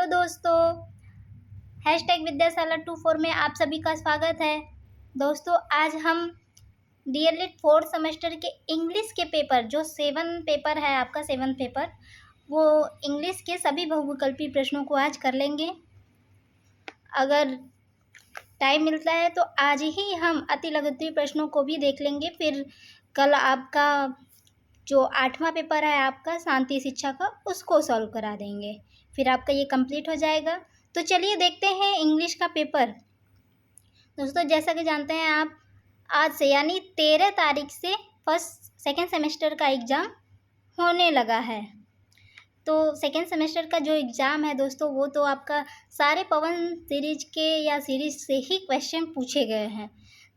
दोस्तों, हैशटैग विद्याशाला 24 में आप सभी का स्वागत है। दोस्तों, आज हम डीएलएड 4th सेमेस्टर के इंग्लिश के पेपर जो 7 पेपर है आपका 7th पेपर, वो इंग्लिश के सभी बहुविकल्पी प्रश्नों को आज कर लेंगे। अगर टाइम मिलता है तो आज ही हम अतिलघुत्तरीय प्रश्नों को भी देख लेंगे। फिर कल आपका जो 8वां पेपर है आपका शांति शिक्षा का, उसको सॉल्व करा देंगे। फिर आपका ये कंप्लीट हो जाएगा। तो चलिए देखते हैं इंग्लिश का पेपर। दोस्तों, जैसा कि जानते हैं आप, आज से यानी 13 तारीख से सेकेंड सेमेस्टर का एग्ज़ाम होने लगा है। तो सेकेंड सेमेस्टर का जो एग्ज़ाम है दोस्तों, वो तो आपका सारे पवन सीरीज के या सीरीज से ही क्वेश्चन पूछे गए हैं।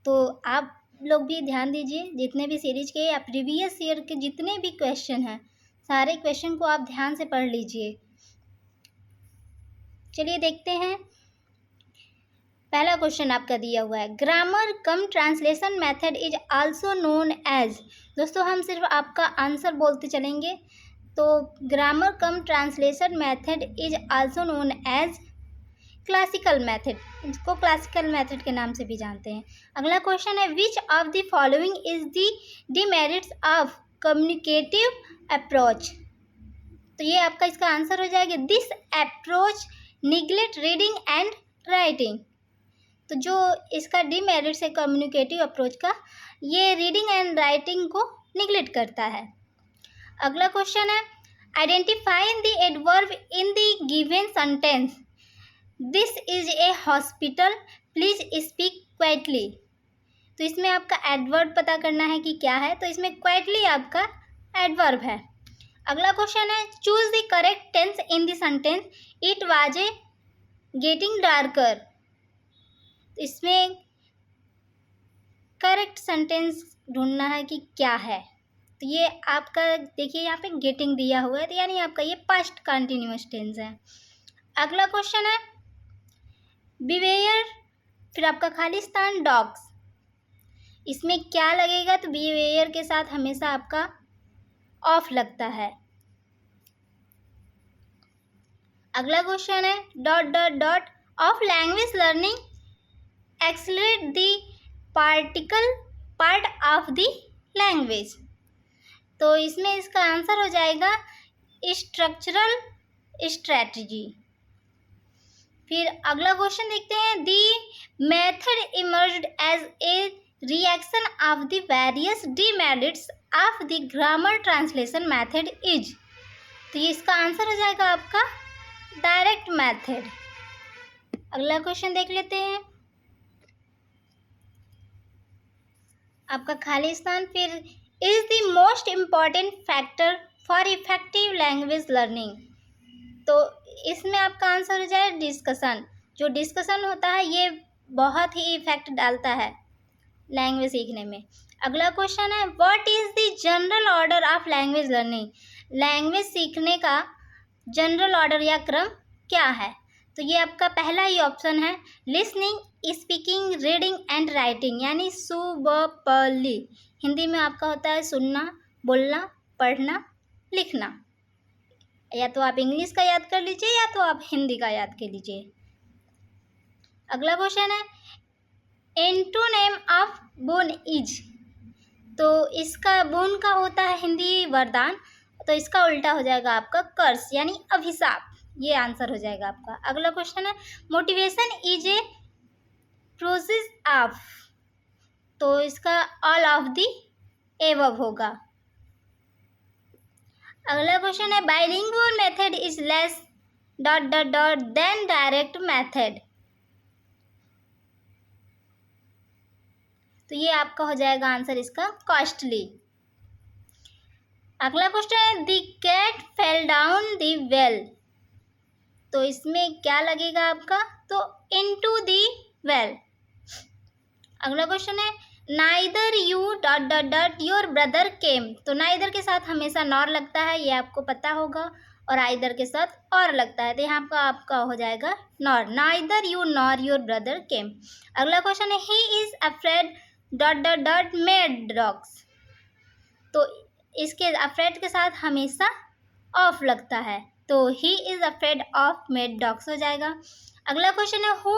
तो आप लोग भी ध्यान दीजिए, जितने भी सीरीज के या प्रीवियस ईयर के जितने भी क्वेश्चन हैं, सारे क्वेश्चन को आप ध्यान से पढ़ लीजिए। चलिए देखते हैं। पहला क्वेश्चन आपका दिया हुआ है, grammar cum translation method is also known as. दोस्तों, हम सिर्फ आपका आंसर बोलते चलेंगे। तो grammar cum translation method is also known as classical method, इसको क्लासिकल मेथड के नाम से भी जानते हैं। अगला क्वेश्चन है, which of the following is the demerits of communicative approach. तो ये आपका इसका आंसर हो जाएगा, this approach neglect reading and writing. तो जो इसका डिमेरिट्स है कम्युनिकेटिव अप्रोच का, ये रीडिंग एंड राइटिंग को निग्लेक्ट करता है। अगला क्वेश्चन है, identify the adverb in the given sentence. This is a hospital, please speak quietly. तो इसमें आपका एडवर्ब पता करना है कि क्या है। तो इसमें क्वाइटली आपका एडवर्ब है। अगला क्वेश्चन है, choose the correct tense in the sentence it was a getting darker. इसमें करेक्ट सेंटेंस ढूंढना है कि क्या है। तो ये आपका देखिए यहाँ पे गेटिंग दिया हुआ है, तो यानी आपका ये पास्ट कंटिन्यूअस टेंस है। अगला क्वेश्चन है, बिवेयर, फिर आपका खालिस्तान डॉग्स। इसमें क्या लगेगा? तो बिवेयर के साथ हमेशा आपका ऑफ लगता है। अगला क्वेश्चन है, dot dot dot of language learning accelerate the particle part of the language. तो इसमें इसका आंसर हो जाएगा स्ट्रक्चरल स्ट्रैटेजी। फिर अगला क्वेश्चन देखते हैं, the method emerged as a reaction of the various demerits of the grammar translation method is. तो ये इसका आंसर हो जाएगा आपका डायरेक्ट मेथड। अगला क्वेश्चन देख लेते हैं, आपका खालिस्तान फिर is the most important factor for effective language learning. तो इसमें आपका आंसर हो जाए डिस्कशन। जो डिस्कशन होता है ये बहुत ही इफेक्ट डालता है लैंग्वेज सीखने में। अगला क्वेश्चन है, what is the general order of language learning. Language सीखने का जनरल ऑर्डर या क्रम क्या है? तो ये आपका पहला ही ऑप्शन है, listening, speaking, reading and writing, यानी सुबपली। हिंदी में आपका होता है सुनना, बोलना, पढ़ना, लिखना। या तो आप इंग्लिश का याद कर लीजिए या तो आप हिंदी का याद कर लीजिए। अगला क्वेश्चन है, एंटोनिम ऑफ बोन इज। तो इसका बोन का होता है हिंदी वरदान, तो इसका उल्टा हो जाएगा आपका कर्स यानी अभिशाप। ये आंसर हो जाएगा आपका। अगला क्वेश्चन है, motivation is a process of. तो इसका ऑल ऑफ द एबव होगा। अगला क्वेश्चन है, bilingual method is less dot dot dot than direct method. तो ये आपका हो जाएगा आंसर इसका कॉस्टली। अगला क्वेश्चन है, the cat fell down the well. तो इसमें क्या लगेगा आपका? तो इनटू द वेल। अगला क्वेश्चन है, neither you dot dot dot your brother came. तो नाइदर के साथ हमेशा नॉर लगता है, ये आपको पता होगा, और आइदर के साथ और लगता है, तो यहाँ पर आपका हो जाएगा nor, neither you nor your brother केम। अगला क्वेश्चन है, he is afraid dot dot dot made dogs. तो इसके अफ्रेड के साथ हमेशा ऑफ लगता है, तो he is afraid of made dogs हो जाएगा। अगला क्वेश्चन है who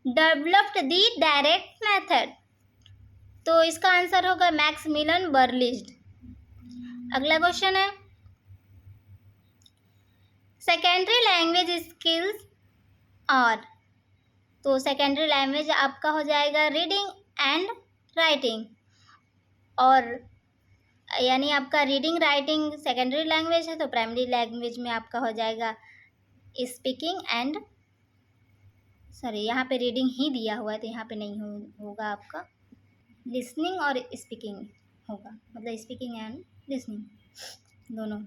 developed the direct method, तो इसका आंसर होगा मैक्समिलियन बर्नलीज। अगला क्वेश्चन है सेकेंडरी लैंग्वेज स्किल्स और, तो सेकेंडरी लैंग्वेज आपका हो जाएगा रीडिंग एंड राइटिंग, और यानी आपका रीडिंग राइटिंग सेकेंडरी लैंग्वेज है तो प्राइमरी लैंग्वेज में आपका हो जाएगा स्पीकिंग एंड, सॉरी यहाँ पे रीडिंग ही दिया हुआ है तो यहाँ पे नहीं होगा आपका, लिसनिंग और स्पीकिंग होगा, मतलब स्पीकिंग एंड लिसनिंग दोनों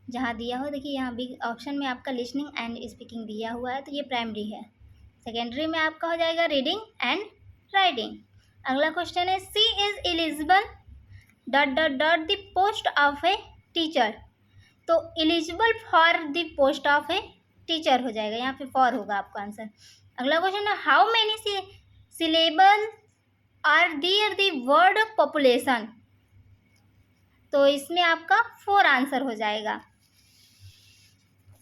जहाँ दिया हो। देखिए यहाँ भी ऑप्शन में आपका लिसनिंग एंड स्पीकिंग दिया हुआ है तो ये प्राइमरी है। सेकेंडरी में आपका हो जाएगा रीडिंग एंड राइटिंग। अगला क्वेश्चन है she is eligible dot dot dot the post of a teacher, तो eligible for the post of a teacher हो जाएगा, यहाँ पे फॉर होगा आपका आंसर। अगला क्वेश्चन है how many syllable are there the word population, तो इसमें आपका 4 आंसर हो जाएगा।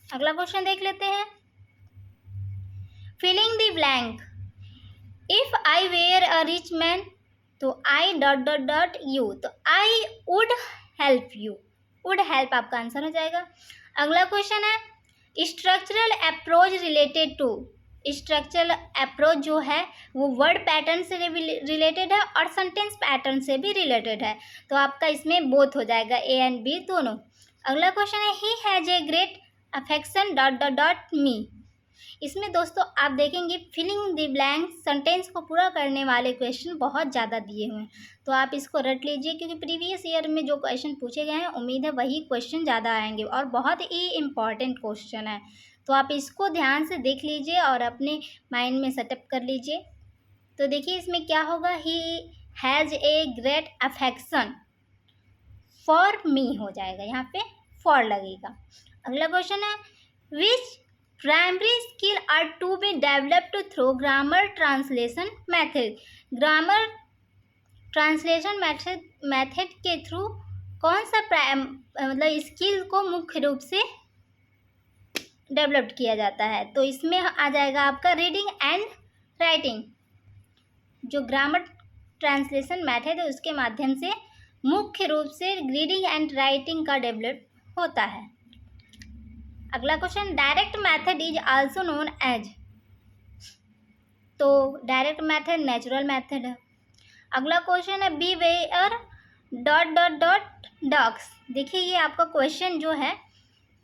अगला क्वेश्चन देख लेते हैं filling the blank, if I were a rich man तो I dot dot dot you, तो I would help you, would help आपका आंसर हो जाएगा। अगला क्वेश्चन है structural approach related to, structural approach जो है वो वर्ड पैटर्न से रिलेटेड है और सेंटेंस पैटर्न से भी रिलेटेड है, तो आपका इसमें बोथ हो जाएगा ए एंड बी दोनों। अगला क्वेश्चन है ही has a great affection dot dot dot मी, इसमें दोस्तों आप देखेंगे फिलिंग द ब्लैंक सेंटेंस को पूरा करने वाले क्वेश्चन बहुत ज़्यादा दिए हुए हैं, तो आप इसको रट लीजिए क्योंकि प्रीवियस ईयर में जो क्वेश्चन पूछे गए हैं उम्मीद है वही क्वेश्चन ज़्यादा आएंगे और बहुत ही इम्पॉर्टेंट क्वेश्चन है, तो आप इसको ध्यान से देख लीजिए और अपने माइंड में सेटअप कर लीजिए। तो देखिए इसमें क्या होगा, he has a great affection for me हो जाएगा, यहाँ पे फॉर लगेगा। अगला क्वेश्चन है which primary skill are to be developed through grammar translation method, grammar translation method के थ्रू कौन सा मतलब स्किल को मुख्य रूप से डेवलप्ड किया जाता है, तो इसमें आ जाएगा आपका रीडिंग एंड राइटिंग, जो ग्रामर ट्रांसलेशन मेथड है उसके माध्यम से मुख्य रूप से रीडिंग एंड राइटिंग का डेवलप होता है। अगला question direct method is also known as, तो डायरेक्ट मेथड नेचुरल मेथड है। अगला क्वेश्चन है be where dot dot dot dogs, देखिए ये आपका क्वेश्चन जो है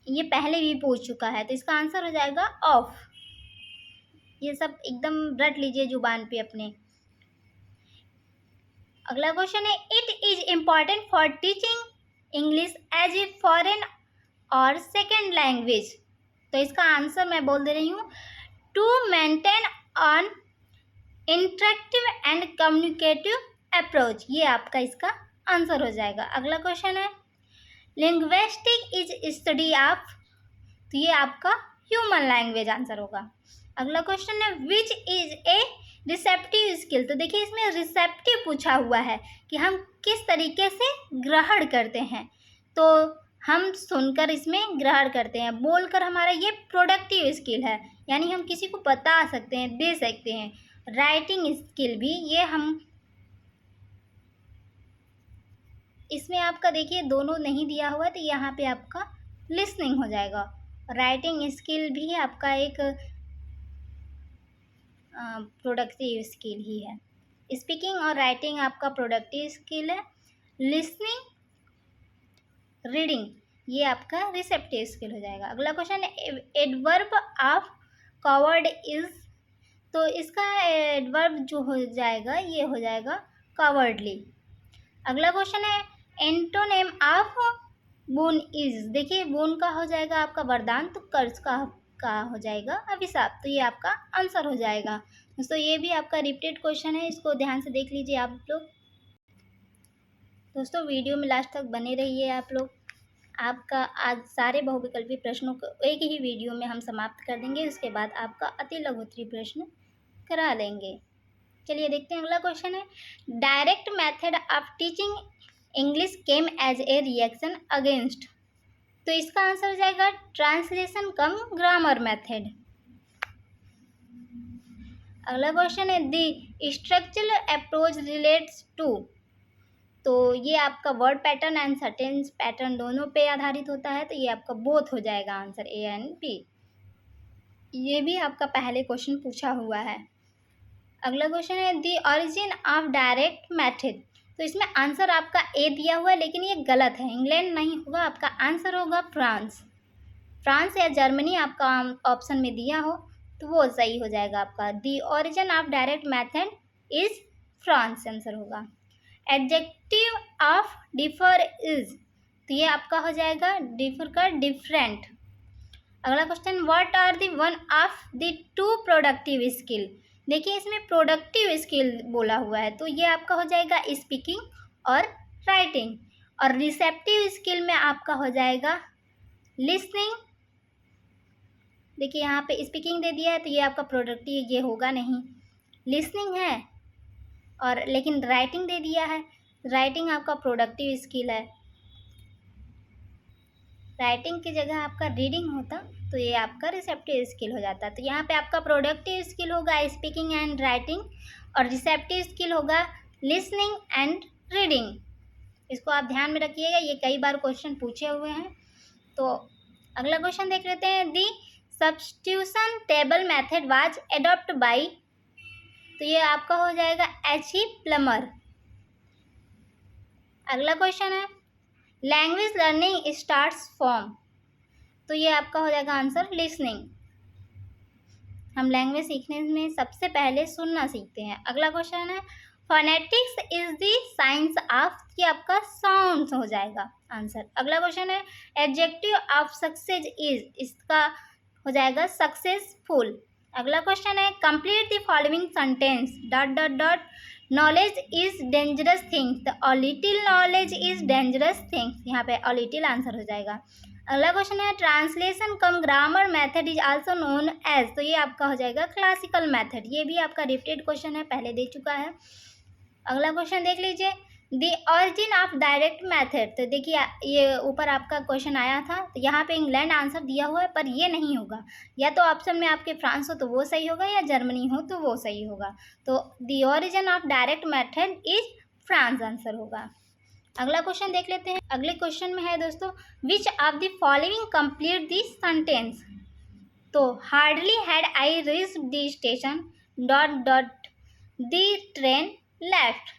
ये पहले भी पूछ चुका है तो इसका आंसर हो जाएगा ऑफ, ये सब एकदम रट लीजिए जुबान पे अपने। अगला क्वेश्चन है it is important for teaching English as a foreign or second language, तो इसका आंसर मैं बोल दे रही हूँ to maintain on interactive and communicative approach, ये आपका इसका आंसर हो जाएगा। अगला क्वेश्चन है लिंग्विस्टिक इज स्टडी ऑफ, तो ये आपका ह्यूमन लैंग्वेज आंसर होगा। अगला क्वेश्चन है which is a receptive skill, तो देखिए इसमें रिसेप्टिव पूछा हुआ है कि हम किस तरीके से ग्रहण करते हैं, तो हम सुनकर इसमें ग्रहण करते हैं, बोलकर हमारा ये प्रोडक्टिव स्किल है यानी हम किसी को बता सकते हैं, दे सकते हैं। राइटिंग स्किल भी ये हम, इसमें आपका देखिए दोनों नहीं दिया हुआ है तो यहाँ पे आपका लिसनिंग हो जाएगा। राइटिंग स्किल भी आपका एक प्रोडक्टिव स्किल ही है, स्पीकिंग और राइटिंग आपका प्रोडक्टिव स्किल है, लिसनिंग रीडिंग ये आपका रिसेप्टिव स्किल हो जाएगा। अगला क्वेश्चन है एडवर्ब ऑफ कवर्ड इज, तो इसका एडवर्ब जो हो जाएगा ये हो जाएगा कवर्डली। अगला क्वेश्चन है एंटोनेम ऑफ बोन इज, देखिए बोन का हो जाएगा आपका वरदान तो कर्ज का हो जाएगा अभिशाप, तो ये आपका आंसर हो जाएगा। दोस्तों ये भी आपका रिपीटेड क्वेश्चन है, इसको ध्यान से देख लीजिए आप लोग। दोस्तों वीडियो में लास्ट तक बने रहिए आप लोग, आपका आज सारे बहुविकल्पी प्रश्नों को एक ही वीडियो में हम समाप्त कर देंगे, उसके बाद आपका अति लघुत्तरीय प्रश्न करा लेंगे। चलिए देखते हैं अगला क्वेश्चन है direct method of teaching English came as a reaction against, तो इसका आंसर हो जाएगा ट्रांसलेशन कम ग्रामर मेथड। अगला क्वेश्चन है the structural approach relates to. तो ये आपका word pattern and sentence pattern दोनों पे आधारित होता है, तो ये आपका बोथ हो जाएगा आंसर ए एंड बी। ये भी आपका पहले क्वेश्चन पूछा हुआ है। अगला क्वेश्चन है the origin of direct method. तो इसमें आंसर आपका ए दिया हुआ है, लेकिन ये गलत है, इंग्लैंड नहीं होगा, आपका आंसर होगा फ्रांस। फ्रांस या जर्मनी आपका ऑप्शन में दिया हो तो वो सही हो जाएगा आपका। The origin of direct method is France answer होगा। एडजेक्टिव ऑफ डिफर इज, तो ये आपका हो जाएगा डिफर का डिफरेंट। अगला question what are the one of the two productive skill. देखिए इसमें प्रोडक्टिव स्किल बोला हुआ है, तो ये आपका हो जाएगा स्पीकिंग और राइटिंग। और रिसेप्टिव स्किल में आपका हो जाएगा लिसनिंग। देखिए यहाँ पे स्पीकिंग दे दिया है, तो ये आपका प्रोडक्टिव ये होगा नहीं, लिसनिंग है, और लेकिन राइटिंग दे दिया है, राइटिंग आपका प्रोडक्टिव स्किल है। राइटिंग की जगह आपका रीडिंग होता तो ये आपका रिसेप्टिव स्किल हो जाता। तो यहाँ पे आपका प्रोडक्टिव स्किल होगा स्पीकिंग एंड राइटिंग, और रिसेप्टिव स्किल होगा लिसनिंग एंड रीडिंग। इसको आप ध्यान में रखिएगा, ये कई बार क्वेश्चन पूछे हुए हैं। तो अगला क्वेश्चन देख लेते हैं the substitution table method was adopt by. तो ये आपका हो जाएगा H.E. प्लमर। अगला क्वेश्चन है लैंग्वेज लर्निंग स्टार्ट्स फ्रॉम। तो ये आपका हो जाएगा आंसर लिसनिंग। हम लैंग्वेज सीखने में सबसे पहले सुनना सीखते हैं। अगला क्वेश्चन है phonetics is the science of, ये आपका साउंड्स हो जाएगा आंसर। अगला क्वेश्चन है एडजेक्टिव ऑफ सक्सेस इज, इसका हो जाएगा सक्सेसफुल। अगला क्वेश्चन है complete the following sentence dot dot dot knowledge is dangerous things, तो a little knowledge is dangerous things, यहाँ पे अ लिटिल आंसर हो जाएगा। अगला क्वेश्चन है translation cum grammar method is also known as, तो ये आपका हो जाएगा क्लासिकल मेथड। ये भी आपका रिपीटेड क्वेश्चन है, पहले दे चुका है। अगला क्वेश्चन देख लीजिए the origin of direct method. तो देखिए ये ऊपर आपका क्वेश्चन आया था, तो यहाँ पे इंग्लैंड आंसर दिया हुआ है, पर ये नहीं होगा, या तो ऑप्शन में आपके फ्रांस हो तो वो सही होगा, या जर्मनी हो तो वो सही होगा। तो the origin of direct method is France answer होगा। अगला क्वेश्चन देख लेते हैं। अगले क्वेश्चन में है दोस्तों which of the following complete this sentence. तो hardly had I reached the station dot dot the train left.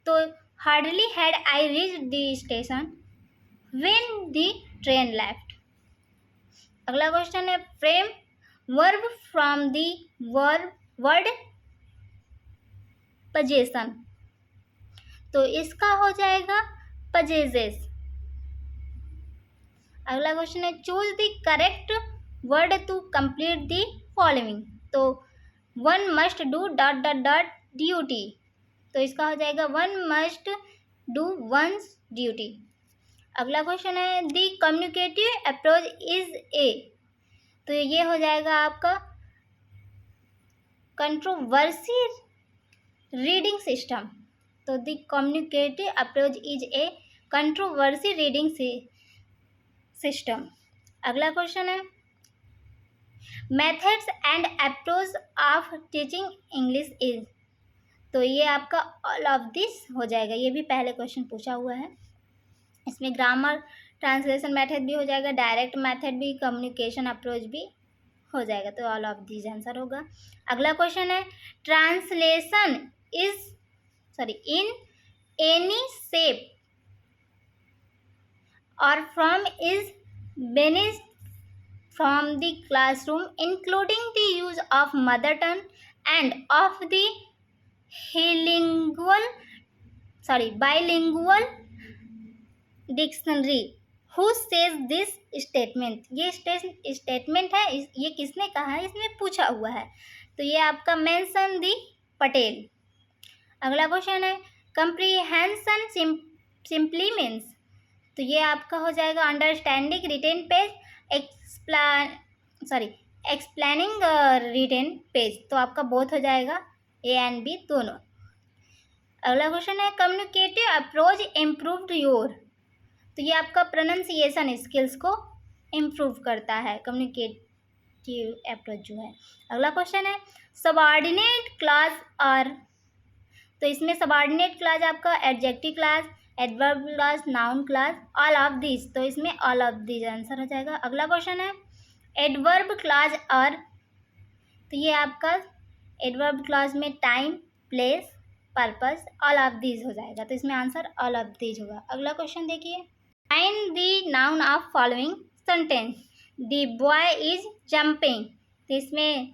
तो hardly had I reached the station when the train left. अगला क्वेश्चन है frame verb from the word possession. तो इसका हो जाएगा possesses. अगला question है choose the correct word to complete the following. तो one must do dot dot dot duty, तो इसका हो जाएगा one must do once duty. अगला क्वेश्चन है the communicative approach is a. तो ये हो जाएगा आपका कंट्रोवर्सी रीडिंग सिस्टम। तो the communicative approach is a controversy reading system. अगला क्वेश्चन है methods and approach of teaching English is. तो ये आपका ऑल ऑफ दिस हो जाएगा, ये भी पहले क्वेश्चन पूछा हुआ है। इसमें ग्रामर ट्रांसलेशन मेथड भी हो जाएगा, डायरेक्ट मेथड भी, कम्युनिकेशन अप्रोच भी हो जाएगा, तो ऑल ऑफ दिस आंसर होगा। अगला क्वेश्चन है translation is in any shape और form is banished from the classroom including the use of mother tongue and of the bilingual dictionary who says this statement। ये statement है, ये किसने कहा है, इसमें पूछा हुआ है, तो ये आपका मेंशन दी पटेल। अगला क्वेश्चन है कंप्रीहेंशन सिंपली मीन्स। तो ये आपका हो जाएगा understanding written page, explaining written page, तो आपका बोथ हो जाएगा ए एंड बी दोनों। अगला क्वेश्चन है कम्युनिकेटिव अप्रोच इम्प्रूव्ड योर। तो ये आपका प्रोनाउंसिएशन स्किल्स को इम्प्रूव करता है, कम्युनिकेटिव अप्रोच जो है। अगला क्वेश्चन है सबऑर्डिनेट क्लास और, तो इसमें सबऑर्डिनेट क्लास आपका adjective class, adverb class, noun class, all of this, तो इसमें ऑल ऑफ दिस आंसर हो जाएगा। अगला क्वेश्चन है एडवर्ब क्लास और, तो ये आपका एडवर्ब क्लास में time, place, purpose, all of this हो जाएगा, तो इसमें आंसर ऑल ऑफ दिस होगा। अगला क्वेश्चन देखिए find the noun of following sentence, the boy is jumping, तो इसमें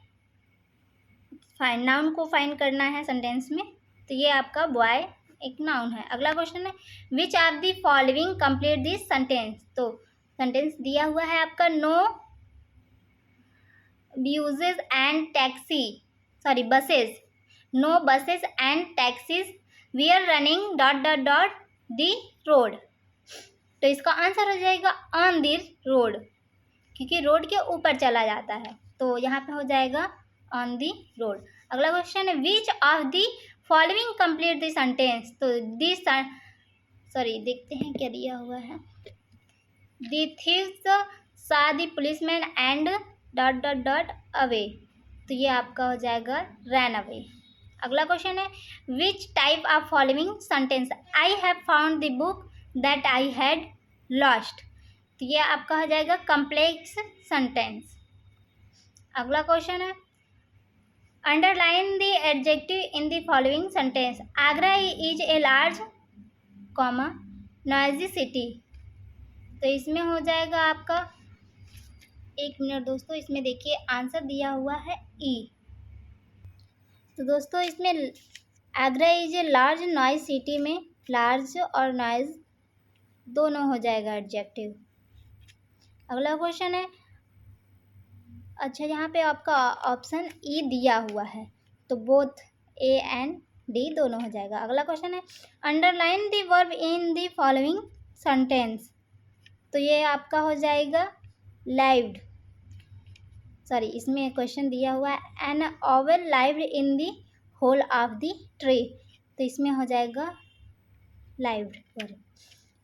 नाउन को फाइंड करना है सेंटेंस में, तो ये आपका बॉय एक नाउन है। अगला क्वेश्चन है which of the following complete this sentence, तो सेंटेंस दिया हुआ है आपका no buses and taxi sorry buses, no buses and taxis were running dot dot dot the road, तो इसका आंसर हो जाएगा ऑन द रोड, क्योंकि रोड के ऊपर चला जाता है, तो यहाँ पे हो जाएगा ऑन द रोड। अगला क्वेश्चन है which of the following complete the sentence, तो दिस देखते हैं क्या दिया हुआ है, the thieves saw the policeman and dot dot dot away, तो ये आपका हो जाएगा रैन अवे। अगला क्वेश्चन है विच type of following sentence, I have found the book that I had lost, तो ये आपका हो जाएगा कम्प्लेक्स सेंटेंस। अगला क्वेश्चन है underline the adjective in the following sentence, Agra is a large comma noisy city, तो इसमें हो जाएगा आपका, एक मिनट दोस्तों, इसमें देखिए आंसर दिया हुआ है ई, तो दोस्तों इसमें Agra is a large noise city में लार्ज और नॉइज दोनों हो जाएगा एडजेक्टिव। अगला क्वेश्चन है, अच्छा यहाँ पे आपका ऑप्शन ई दिया हुआ है, तो बोथ ए एंड डी दोनों हो जाएगा। अगला क्वेश्चन है underline the verb in the following sentence, तो ये आपका हो जाएगा लाइव्ड, इसमें क्वेश्चन दिया हुआ है an owl lived in the hole of the tree, तो इसमें हो जाएगा लाइव्ड वर्ब।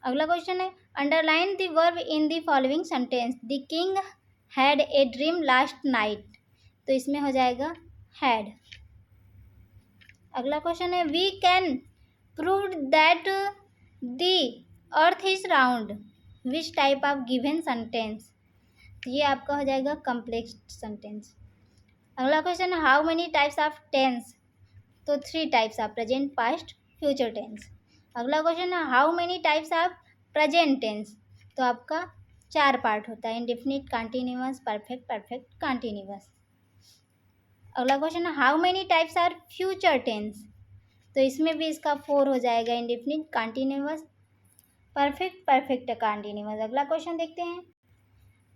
अगला क्वेश्चन है underline the verb in the following sentence, the king had a dream last night, तो इसमें हो जाएगा हैड। अगला क्वेश्चन है we can prove that the earth is round, which type of given sentence, ये आपका हो जाएगा कम्प्लेक्स सेंटेंस। अगला question how many types of tense, तो 3 types of present, past, future tense. अगला क्वेश्चन है how many types of present tense, तो आपका 4 पार्ट होता है, indefinite, continuous, perfect, perfect continuous. अगला क्वेश्चन है how many types are future tense, तो इसमें भी इसका 4 हो जाएगा, indefinite, continuous, perfect, perfect continuous. अगला क्वेश्चन देखते हैं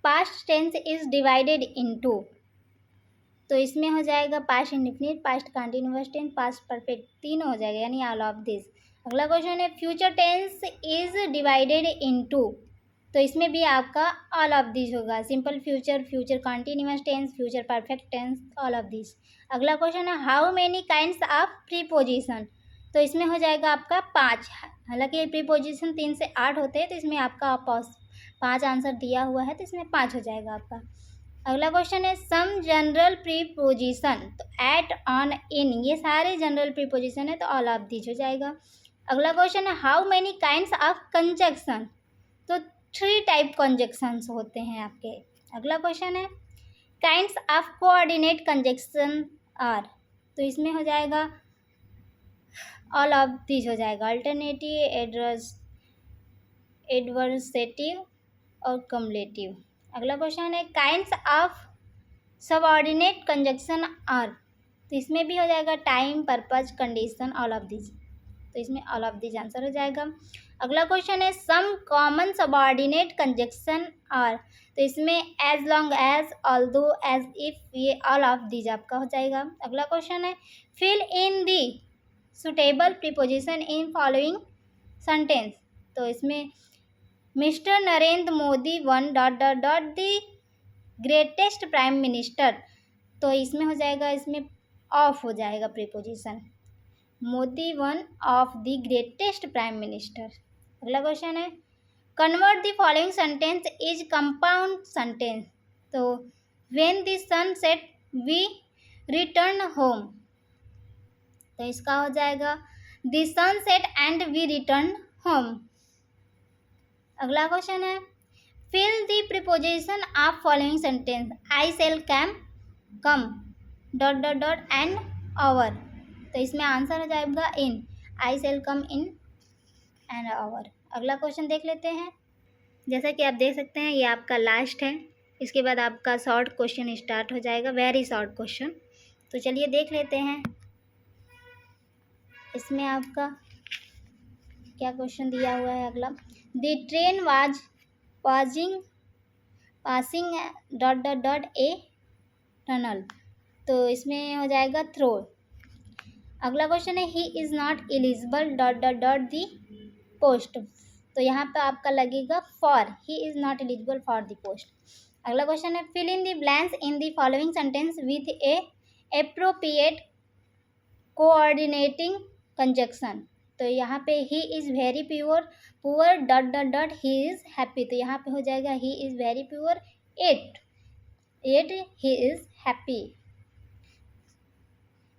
past tense is divided into, तो इसमें हो जाएगा past indefinite, past continuous tense, past perfect, तीनों हो जाएगा, यानी ऑल ऑफ दिस। अगला क्वेश्चन है future tense is divided into, तो इसमें भी आपका ऑल ऑफ दिस होगा, simple future, future continuous tense, future perfect tense, all of this. अगला क्वेश्चन है how many kinds of preposition, तो इसमें हो जाएगा आपका 5, हालांकि प्रीपोजिशन 3 से 8 होते हैं, तो इसमें आपका 5 आंसर दिया हुआ है, तो इसमें 5 हो जाएगा आपका। अगला क्वेश्चन है सम जनरल प्रीपोजिशन, तो एट, ऑन, इन, ये सारे जनरल प्रीपोजिशन है, तो ऑल ऑफ दिस हो जाएगा। अगला क्वेश्चन है how many kinds of conjunction, तो 3 टाइप कंजक्शंस होते हैं आपके। अगला क्वेश्चन है kinds of coordinate conjunction are, तो इसमें हो जाएगा ऑल ऑफ दिस हो जाएगा, अल्टरनेटिव, एडवर्सेटिव और कम्युलेटिव। अगला क्वेश्चन है kinds of subordinate conjunction are, तो इसमें भी हो जाएगा time, purpose, condition, all of this, तो इसमें ऑल ऑफ दिस आंसर हो जाएगा। अगला क्वेश्चन है some common subordinate conjunction are, तो इसमें as long as, although, as if, ये ऑल ऑफ दिस आपका हो जाएगा। अगला क्वेश्चन है fill in the suitable preposition in following sentence, तो इसमें mister Narendra Modi one dot dot dot the greatest prime minister, तो इसमें हो जाएगा, इसमें ऑफ हो जाएगा preposition, Modi one of the greatest prime minister. अगला क्वेश्चन है convert the following sentence is compound sentence. तो when the sun set we return home, तो इसका हो जाएगा the sun set and we return home. अगला क्वेश्चन है fill the preposition of following sentence I shall come dot dot dot and hour, तो इसमें answer हो जाएगा in, I shall come in and hour. अगला क्वेश्चन देख लेते हैं। जैसा कि आप देख सकते हैं ये आपका लास्ट है, इसके बाद आपका शॉर्ट क्वेश्चन स्टार्ट हो जाएगा, वेरी शॉर्ट क्वेश्चन। तो चलिए देख लेते हैं इसमें आपका क्या क्वेश्चन दिया हुआ है। अगला the train was passing dot dot dot a tunnel, तो इसमें हो जाएगा थ्रो। अगला क्वेश्चन है he is not eligible dot dot dot the post, तो यहाँ पे आपका लगेगा for, he is not eligible for the post. अगला क्वेश्चन है fill in the blanks in the following sentence with a appropriate coordinating conjunction, तो यहाँ पे he is very poor dot dot dot he is happy, तो यहाँ पे हो जाएगा he is very poor at he is happy.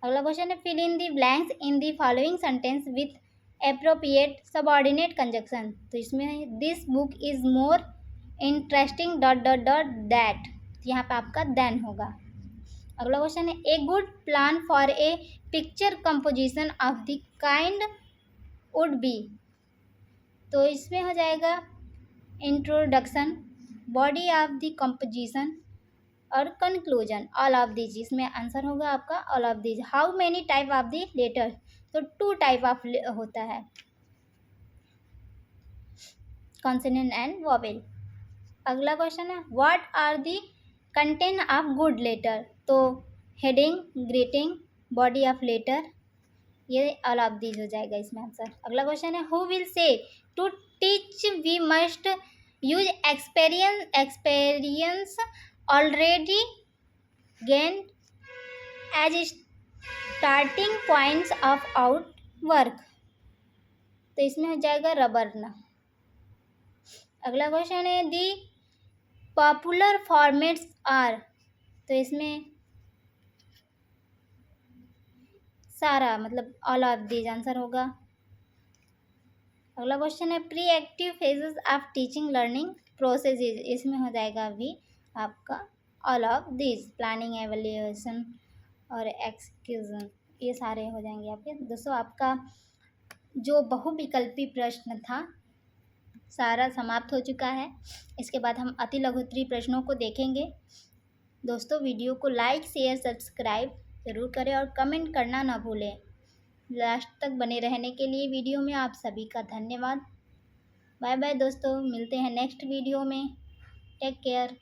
अगला question है fill in the blanks in the following sentence with appropriate subordinate conjunction, तो इसमें this book is more interesting dot dot dot that, यहाँ पे आपका देन होगा। अगला question है a good plan for a picture composition of the kind would be, तो इसमें हो जाएगा introduction, body of the composition और कंक्लूजन, ऑल ऑफ दीज, इसमें आंसर होगा आपका all of these. How many type of the letter, तो 2 टाइप ऑफ होता है, कॉन्सोनेंट एंड वोवेल। अगला क्वेश्चन है what are the content of good letter, तो heading, greeting, body of letter, ये ऑल ऑफ दीज हो जाएगा इसमें आंसर। अगला क्वेश्चन है who will say to teach we must use experience already gain as starting points of out work, तो इसमें हो जाएगा रबरना। अगला क्वेश्चन है दी पॉपुलर फॉर्मेट्स आर, तो इसमें सारा मतलब ऑल ऑफ दीज आंसर होगा। अगला क्वेश्चन है pre active phases of teaching learning processes, इसमें हो जाएगा भी आपका all of these, planning, evaluation और एक्सक्यूजन, ये सारे हो जाएंगे आपके। दोस्तों आपका जो बहुविकल्पी प्रश्न था सारा समाप्त हो चुका है, इसके बाद हम अति लघुत्तरीय प्रश्नों को देखेंगे। दोस्तों वीडियो को लाइक शेयर सब्सक्राइब ज़रूर करें और कमेंट करना ना भूलें। लास्ट तक बने रहने के लिए वीडियो में आप सभी का धन्यवाद। बाय बाय दोस्तों, मिलते हैं नेक्स्ट वीडियो में। Take care.